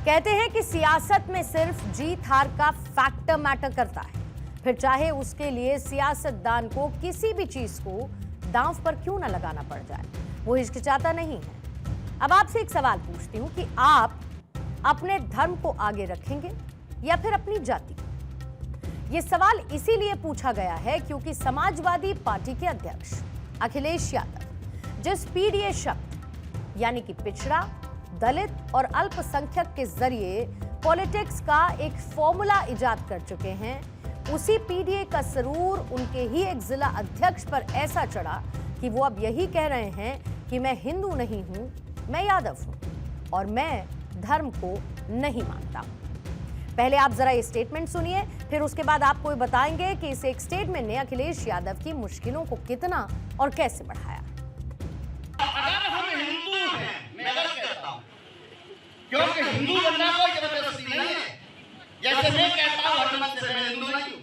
कहते हैं कि सियासत में सिर्फ जीत हार का फैक्टर मैटर करता है, फिर चाहे उसके लिए सियासतदान को किसी भी चीज को दांव पर क्यों न लगाना पड़ जाए, वो हिचकिचाता नहीं है। अब आपसे एक सवाल पूछती हूं कि आप अपने धर्म को आगे रखेंगे या फिर अपनी जाति? ये सवाल इसीलिए पूछा गया है क्योंकि समाजवादी पार्टी के अध्यक्ष अखिलेश यादव जिस पीडीए शब्द यानी कि पिछड़ा, दलित और अल्पसंख्यक के जरिए पॉलिटिक्स का एक फॉर्मूला इजाद कर चुके हैं, उसी पीडीए का सरूर उनके ही एक जिला अध्यक्ष पर ऐसा चढ़ा कि वो अब यही कह रहे हैं कि मैं हिंदू नहीं हूं, मैं यादव हूं और मैं धर्म को नहीं मानता। पहले आप जरा ये स्टेटमेंट सुनिए, फिर उसके बाद आपको बताएंगे कि इस एक स्टेटमेंट ने अखिलेश यादव की मुश्किलों को कितना और कैसे बढ़ाया। अगर हम हिंदू हैं, मैं अगर कहता हूं, क्योंकि हिंदू बनना कोई जबरदस्ती नहीं है। जैसे मैं कहता हूं हरमत से मैं हिंदू नहीं हूं,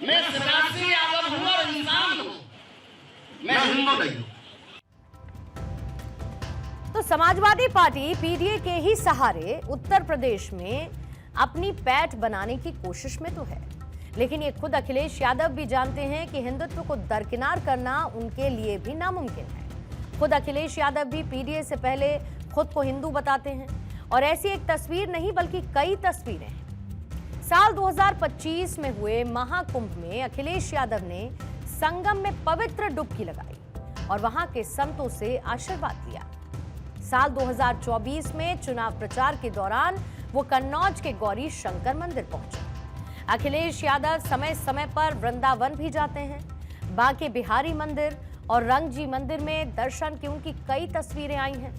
मैं सन्यासी यादव हूं और इंसान हूं, मैं हिंदू नहीं हूं। तो समाजवादी पार्टी पीडीए के ही सहारे उत्तर प्रदेश में अपनी पैठ बनाने की कोशिश में तो है, लेकिन ये खुद अखिलेश यादव भी जानते हैं कि हिंदुत्व को दरकिनार करना उनके लिए भी नामुमकिन है। खुद अखिलेश यादव भी पीडीए से पहले खुद को हिंदू बताते हैं और ऐसी एक तस्वीर नहीं बल्कि कई तस्वीरें हैं। साल 2025 में हुए महाकुंभ में अखिलेश यादव ने संगम में पवित्र डुबकी लगाई और वहां के संतों से आशीर्वाद लिया। साल 2024 में चुनाव प्रचार के दौरान वो कन्नौज के गौरी शंकर मंदिर पहुंचे। अखिलेश यादव समय समय पर वृंदावन भी जाते हैं। बांके बिहारी मंदिर और रंगजी मंदिर में दर्शन की उनकी कई तस्वीरें आई हैं।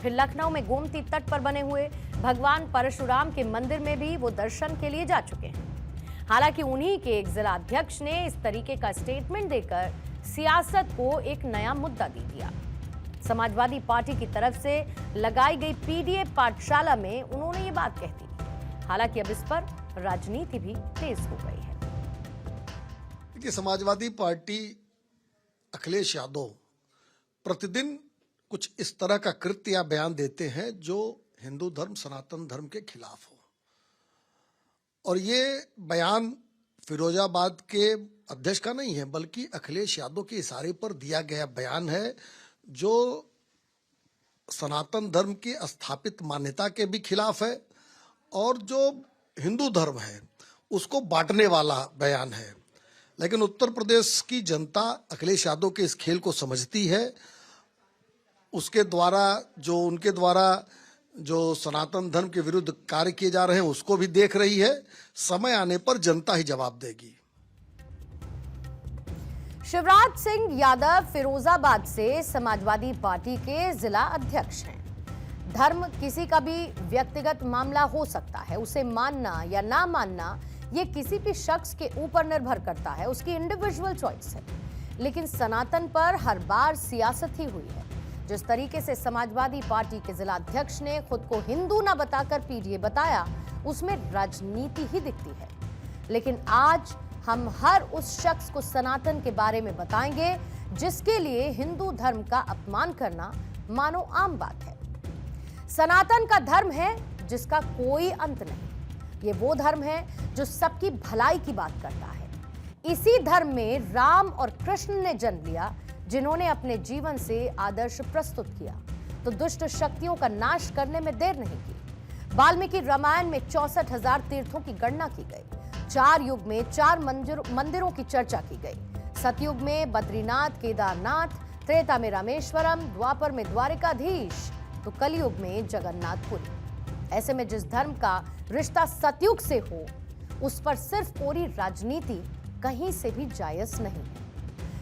फिर लखनऊ में गोमती तट पर बने हुए भगवान परशुराम के मंदिर में भी वो दर्शन के लिए जा चुके हैं। हालांकि उन्हीं के एक जिला अध्यक्ष ने इस तरीके का स्टेटमेंट देकर सियासत को एक नया मुद्दा दे दिया। समाजवादी पार्टी की तरफ से लगाई गई पीडीए पाठशाला में उन्होंने ये बात कह दी। हालांकि अब इस पर राजनीति भी तेज हो गई है। देखिए, समाजवादी पार्टी अखिलेश यादव प्रतिदिन कुछ इस तरह का कृत्य या बयान देते हैं जो हिंदू धर्म, सनातन धर्म के खिलाफ हो, और ये बयान फिरोजाबाद के अध्यक्ष का नहीं है बल्कि अखिलेश यादव के इशारे पर दिया गया बयान है जो सनातन धर्म की स्थापित मान्यता के भी खिलाफ है और जो हिंदू धर्म है उसको बांटने वाला बयान है। लेकिन उत्तर प्रदेश की जनता अखिलेश यादव के इस खेल को समझती है। उनके द्वारा जो सनातन धर्म के विरुद्ध कार्य किए जा रहे हैं उसको भी देख रही है। समय आने पर जनता ही जवाब देगी। शिवराज सिंह यादव फिरोजाबाद से समाजवादी पार्टी के जिला अध्यक्ष हैं। धर्म किसी का भी व्यक्तिगत मामला हो सकता है, उसे मानना या ना मानना ये किसी भी शख्स के ऊपर निर्भर करता है, उसकी इंडिविजुअल चॉइस है। लेकिन सनातन पर हर बार सियासत ही हुई है। जिस तरीके से समाजवादी पार्टी के जिला अध्यक्ष ने खुद को हिंदू ना बताकर पीडीए बताया, उसमें राजनीति ही दिखती है। लेकिन आज हम हर उस शख्स को सनातन के बारे में बताएंगे जिसके लिए हिंदू धर्म का अपमान करना मानो आम बात है। सनातन का धर्म है जिसका कोई अंत नहीं। ये वो धर्म है जो सबकी भलाई की बात करता है। इसी धर्म में राम और कृष्ण ने जन्म लिया, जिन्होंने अपने जीवन से आदर्श प्रस्तुत किया तो दुष्ट शक्तियों का नाश करने में देर नहीं की। वाल्मीकि रामायण में 64,000 तीर्थों की गणना की गई। 4 युग में 4 मंदिरों की चर्चा की गई। सतयुग में बद्रीनाथ, केदारनाथ, त्रेता में रामेश्वरम, द्वापर में द्वारिकाधीश, तो कलयुग में जगन्नाथपुरी। ऐसे में जिस धर्म का रिश्ता सतयुग से हो उस पर सिर्फ पूरी राजनीति कहीं से भी जायज नहीं है।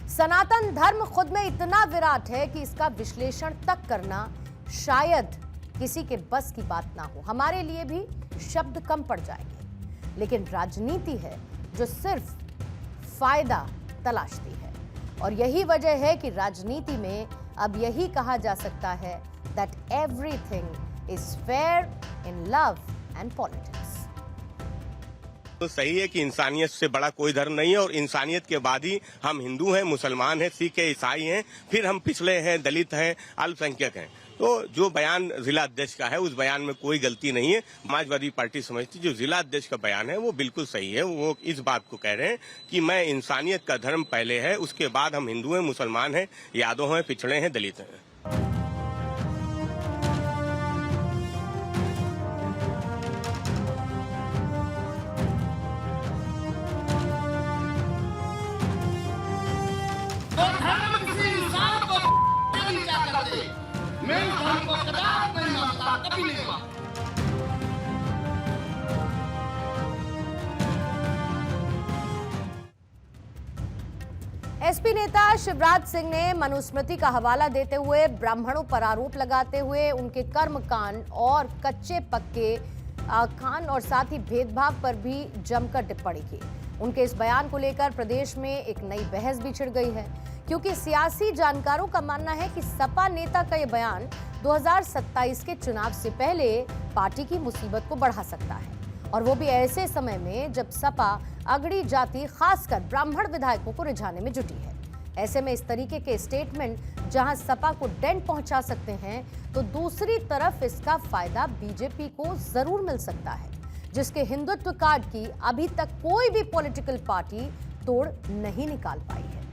सनातन धर्म खुद में इतना विराट है कि इसका विश्लेषण तक करना शायद किसी के बस की बात ना हो। हमारे लिए भी शब्द कम पड़ जाएंगे। लेकिन राजनीति है जो सिर्फ फायदा तलाशती है, और यही वजह है कि राजनीति में अब यही कहा जा सकता है that everything is fair in love and politics। तो सही है कि इंसानियत से बड़ा कोई धर्म नहीं है और इंसानियत के बाद ही हम हिंदू हैं, मुसलमान हैं, सिख हैं, ईसाई हैं, फिर हम पिछड़े हैं, दलित हैं, अल्पसंख्यक हैं। तो जो बयान जिला अध्यक्ष का है उस बयान में कोई गलती नहीं है। समाजवादी पार्टी समझती जो जिला अध्यक्ष का बयान है वो बिल्कुल सही है। वो इस बात को कह रहे हैं कि मैं इंसानियत का धर्म पहले है, उसके बाद हम हिंदू हैं, मुसलमान हैं, यादव हैं, पिछड़े हैं, दलित हैं। तो धर्म किसी इंसान को नीचा कर दे, मैं उस धर्म को कदापि नहीं मानता, कभी नहीं मानता। एसपी नेता शिवराज सिंह ने मनुस्मृति का हवाला देते हुए ब्राह्मणों पर आरोप लगाते हुए उनके कर्मकांड और कच्चे पक्के खान और साथ ही भेदभाव पर भी जमकर टिप्पणी की। उनके इस बयान को लेकर प्रदेश में एक नई बहस भी छिड़ गई है, क्योंकि सियासी जानकारों का मानना है कि सपा नेता का यह बयान 2027 के चुनाव से पहले पार्टी की मुसीबत को बढ़ा सकता है, और वो भी ऐसे समय में जब सपा अगड़ी जाति खासकर ब्राह्मण विधायकों को रिझाने में जुटी है। ऐसे में इस तरीके के स्टेटमेंट जहां सपा को डेंट पहुंचा सकते हैं, तो दूसरी तरफ इसका फायदा बीजेपी को जरूर मिल सकता है, जिसके हिंदुत्व कार्ड की अभी तक कोई भी पॉलिटिकल पार्टी तोड़ नहीं निकाल पाई है।